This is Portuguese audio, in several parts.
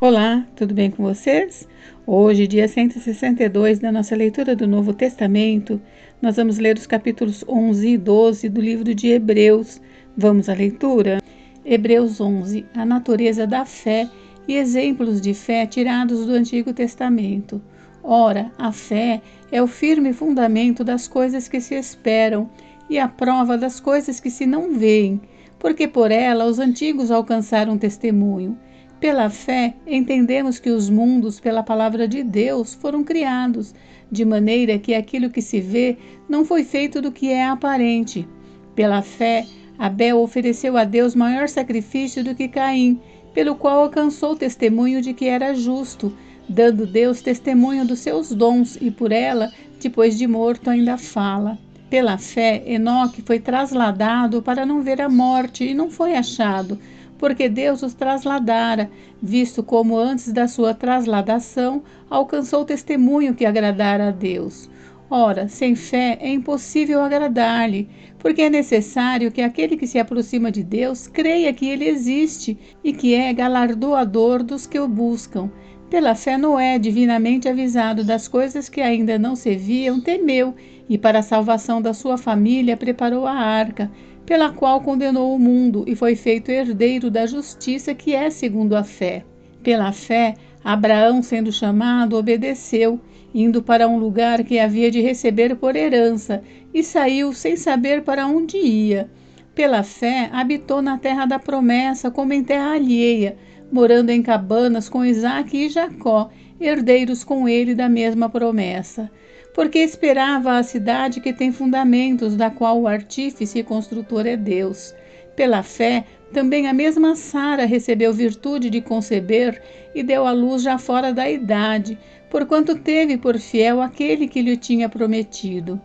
Olá, tudo bem com vocês? Hoje, dia 162 da nossa leitura do Novo Testamento, nós vamos ler os capítulos 11 e 12 do livro de Hebreus. Vamos à leitura? Hebreus 11, a natureza da fé e exemplos de fé tirados do Antigo Testamento. Ora, a fé é o firme fundamento das coisas que se esperam e a prova das coisas que se não veem, porque por ela os antigos alcançaram testemunho. Pela fé, entendemos que os mundos, pela palavra de Deus, foram criados, de maneira que aquilo que se vê não foi feito do que é aparente. Pela fé, Abel ofereceu a Deus maior sacrifício do que Caim, pelo qual alcançou testemunho de que era justo, dando Deus testemunho dos seus dons, e por ela, depois de morto, ainda fala. Pela fé, Enoque foi trasladado para não ver a morte, e não foi achado, porque Deus os trasladara, visto como antes da sua trasladação alcançou testemunho que agradara a Deus. Ora, sem fé é impossível agradar-lhe, porque é necessário que aquele que se aproxima de Deus creia que ele existe e que é galardoador dos que o buscam. Pela fé, Noé, divinamente avisado das coisas que ainda não se viam, temeu e, para a salvação da sua família, preparou a arca, pela qual condenou o mundo e foi feito herdeiro da justiça que é segundo a fé. Pela fé, Abraão, sendo chamado, obedeceu, indo para um lugar que havia de receber por herança, e saiu sem saber para onde ia. Pela fé, habitou na terra da promessa, como em terra alheia, morando em cabanas com Isaque e Jacó, herdeiros com ele da mesma promessa. Porque esperava a cidade que tem fundamentos, da qual o artífice e construtor é Deus. Pela fé, também a mesma Sara recebeu virtude de conceber e deu à luz já fora da idade, porquanto teve por fiel aquele que lhe tinha prometido.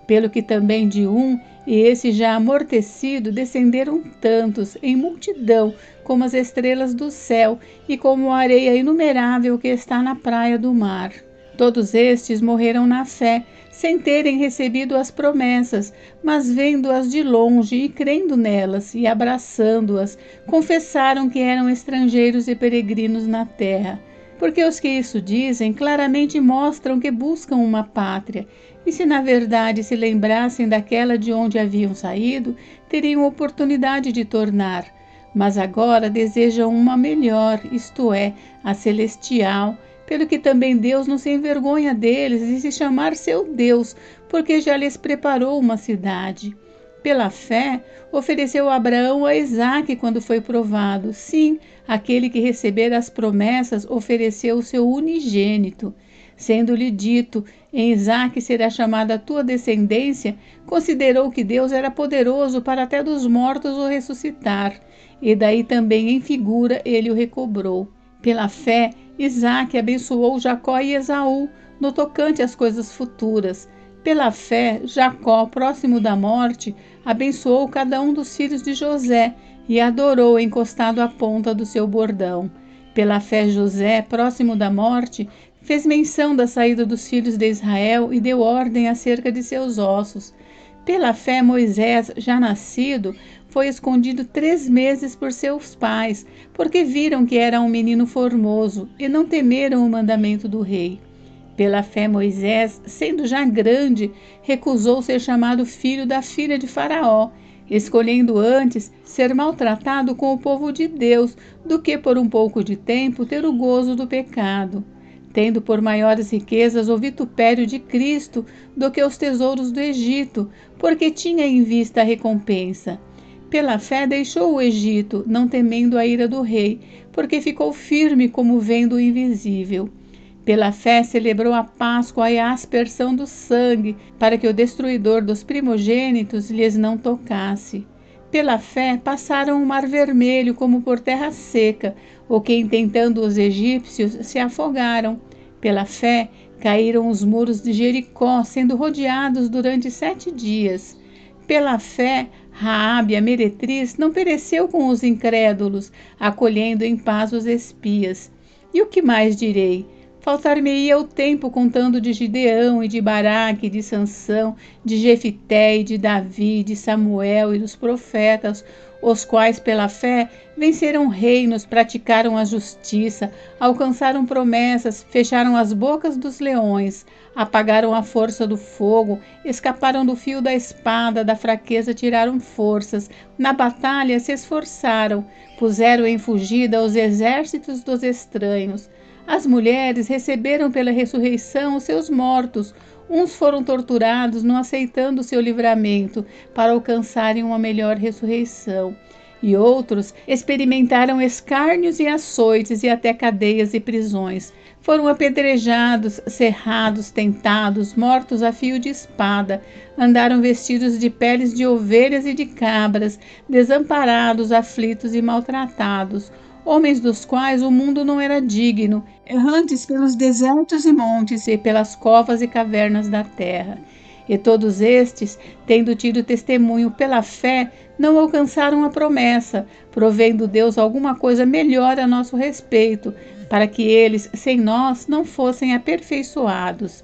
Pelo que também de um, e esse já amortecido, descenderam tantos, em multidão, como as estrelas do céu e como a areia inumerável que está na praia do mar. Todos estes morreram na fé, sem terem recebido as promessas, mas vendo-as de longe e crendo nelas e abraçando-as, confessaram que eram estrangeiros e peregrinos na terra. Porque os que isso dizem claramente mostram que buscam uma pátria, e se na verdade se lembrassem daquela de onde haviam saído, teriam oportunidade de tornar. Mas agora desejam uma melhor, isto é, a celestial, pelo que também Deus não se envergonha deles e se chamar seu Deus, porque já lhes preparou uma cidade. Pela fé, ofereceu Abraão a Isaque quando foi provado. Sim, aquele que recebera as promessas ofereceu o seu unigênito. Sendo-lhe dito, em Isaque será chamada a tua descendência, considerou que Deus era poderoso para até dos mortos o ressuscitar, e daí também em figura ele o recobrou. Pela fé, Isaque abençoou Jacó e Esaú, no tocante às coisas futuras. Pela fé, Jacó, próximo da morte, abençoou cada um dos filhos de José e adorou encostado à ponta do seu bordão. Pela fé, José, próximo da morte, fez menção da saída dos filhos de Israel e deu ordem acerca de seus ossos. Pela fé, Moisés, já nascido, foi escondido 3 meses por seus pais, porque viram que era um menino formoso e não temeram o mandamento do rei. Pela fé, Moisés, sendo já grande, recusou ser chamado filho da filha de Faraó, escolhendo antes ser maltratado com o povo de Deus do que por um pouco de tempo ter o gozo do pecado, tendo por maiores riquezas o vitupério de Cristo do que os tesouros do Egito, porque tinha em vista a recompensa. Pela fé deixou o Egito, não temendo a ira do rei, porque ficou firme como vendo o invisível. Pela fé celebrou a Páscoa e a aspersão do sangue, para que o destruidor dos primogênitos lhes não tocasse. Pela fé passaram o mar vermelho como por terra seca, o que intentando os egípcios se afogaram. Pela fé caíram os muros de Jericó, sendo rodeados durante 7 dias. Pela fé, Raabe, a meretriz, não pereceu com os incrédulos, acolhendo em paz os espias. E o que mais direi? Faltar-me-ia o tempo contando de Gideão e de Baraque, de Sansão, de Jefité e de Davi, de Samuel e dos profetas, os quais pela fé venceram reinos, praticaram a justiça, alcançaram promessas, fecharam as bocas dos leões, apagaram a força do fogo, escaparam do fio da espada, da fraqueza tiraram forças, na batalha se esforçaram, puseram em fugida os exércitos dos estranhos. As mulheres receberam pela ressurreição os seus mortos. Uns foram torturados, não aceitando o seu livramento, para alcançarem uma melhor ressurreição. E outros experimentaram escárnios e açoites e até cadeias e prisões. Foram apedrejados, cerrados, tentados, mortos a fio de espada. Andaram vestidos de peles de ovelhas e de cabras, desamparados, aflitos e maltratados. Homens dos quais o mundo não era digno, errantes pelos desertos e montes e pelas covas e cavernas da terra. E todos estes, tendo tido testemunho pela fé, não alcançaram a promessa, provendo Deus alguma coisa melhor a nosso respeito, para que eles, sem nós, não fossem aperfeiçoados.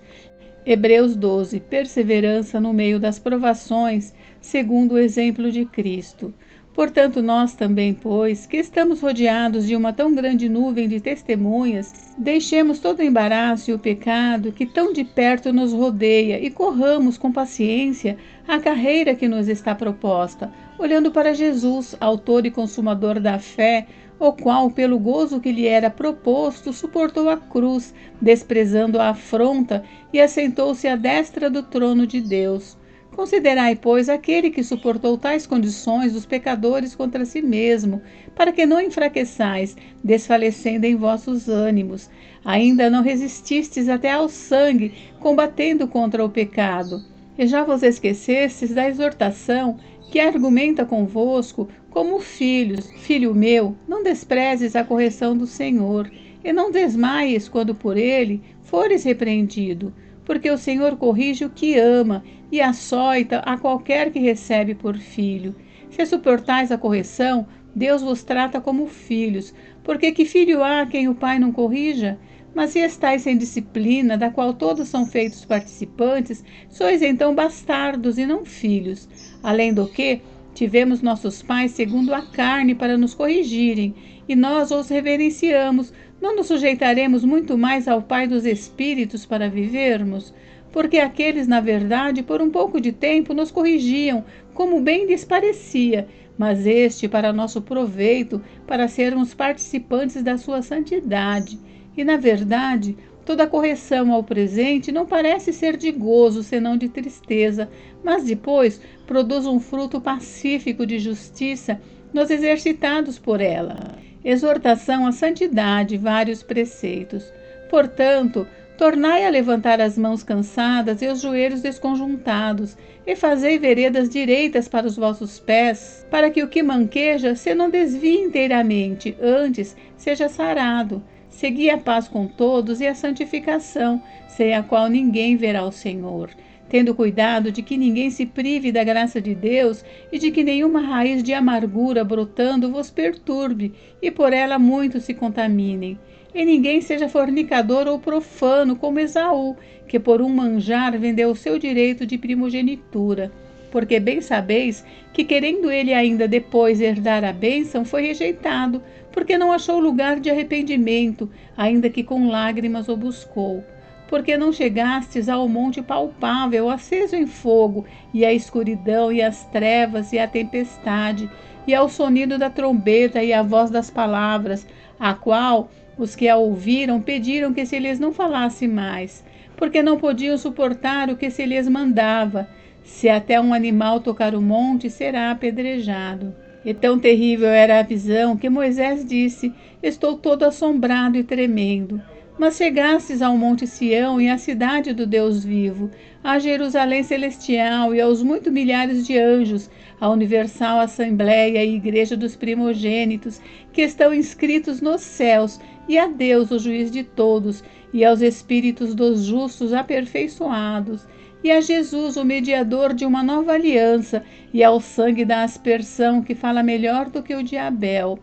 Hebreus 12. Perseverança no meio das provações, segundo o exemplo de Cristo. Portanto, nós também, pois, que estamos rodeados de uma tão grande nuvem de testemunhas, deixemos todo o embaraço e o pecado que tão de perto nos rodeia e corramos com paciência a carreira que nos está proposta, olhando para Jesus, autor e consumador da fé, o qual, pelo gozo que lhe era proposto, suportou a cruz, desprezando a afronta, e assentou-se à destra do trono de Deus. Considerai, pois, aquele que suportou tais condições dos pecadores contra si mesmo, para que não enfraqueçais, desfalecendo em vossos ânimos. Ainda não resististes até ao sangue, combatendo contra o pecado. E já vos esquecestes da exortação que argumenta convosco como filhos. Filho meu, não desprezes a correção do Senhor, e não desmaies quando por ele fores repreendido, porque o Senhor corrige o que ama e açoita a qualquer que recebe por filho. Se suportais a correção, Deus vos trata como filhos, porque que filho há quem o pai não corrija? Mas se estáis sem disciplina, da qual todos são feitos participantes, sois então bastardos e não filhos. Além do que, tivemos nossos pais segundo a carne para nos corrigirem, e nós os reverenciamos. Não nos sujeitaremos muito mais ao Pai dos Espíritos para vivermos? Porque aqueles, na verdade, por um pouco de tempo nos corrigiam, como bem lhes parecia, mas este para nosso proveito, para sermos participantes da sua santidade. E, na verdade, toda correção ao presente não parece ser de gozo, senão de tristeza, mas depois produz um fruto pacífico de justiça nos exercitados por ela. Exortação à santidade, vários preceitos. Portanto, tornai a levantar as mãos cansadas e os joelhos desconjuntados, e fazei veredas direitas para os vossos pés, para que o que manqueja se não desvie inteiramente, antes seja sarado. Segui a paz com todos e a santificação, sem a qual ninguém verá o Senhor, tendo cuidado de que ninguém se prive da graça de Deus e de que nenhuma raiz de amargura brotando vos perturbe e por ela muitos se contaminem. E ninguém seja fornicador ou profano como Esaú, que por um manjar vendeu o seu direito de primogenitura. Porque bem sabeis que, querendo ele ainda depois herdar a bênção, foi rejeitado, porque não achou lugar de arrependimento, ainda que com lágrimas o buscou. Porque não chegastes ao monte palpável, aceso em fogo, e à escuridão, e às trevas, e à tempestade, e ao sonido da trombeta, e à voz das palavras, a qual os que a ouviram pediram que se lhes não falasse mais, porque não podiam suportar o que se lhes mandava. Se até um animal tocar o monte, será apedrejado. E tão terrível era a visão que Moisés disse: estou todo assombrado e tremendo. Mas chegastes ao monte Sião e à cidade do Deus vivo, a Jerusalém celestial e aos muitos milhares de anjos, a universal assembleia e igreja dos primogênitos, que estão inscritos nos céus, e a Deus, o juiz de todos, e aos espíritos dos justos aperfeiçoados, e a Jesus, o mediador de uma nova aliança, e ao sangue da aspersão, que fala melhor do que o de Abel.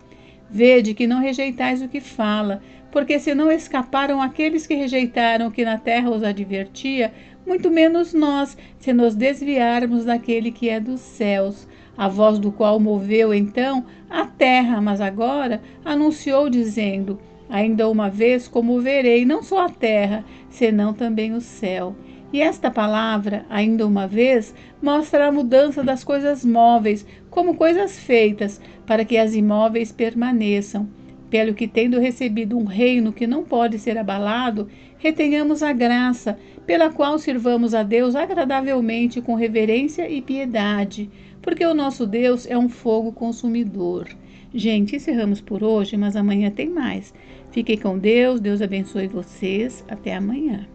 Vede que não rejeitais o que fala, porque se não escaparam aqueles que rejeitaram o que na terra os advertia, muito menos nós, se nos desviarmos daquele que é dos céus, a voz do qual moveu então a terra, mas agora anunciou dizendo: ainda uma vez comoverei não só a terra, senão também o céu. E esta palavra, ainda uma vez, mostra a mudança das coisas móveis como coisas feitas, para que as imóveis permaneçam. Pelo que, tendo recebido um reino que não pode ser abalado, retenhamos a graça, pela qual sirvamos a Deus agradavelmente com reverência e piedade, porque o nosso Deus é um fogo consumidor. Gente, encerramos por hoje, mas amanhã tem mais. Fiquem com Deus, Deus abençoe vocês. Até amanhã.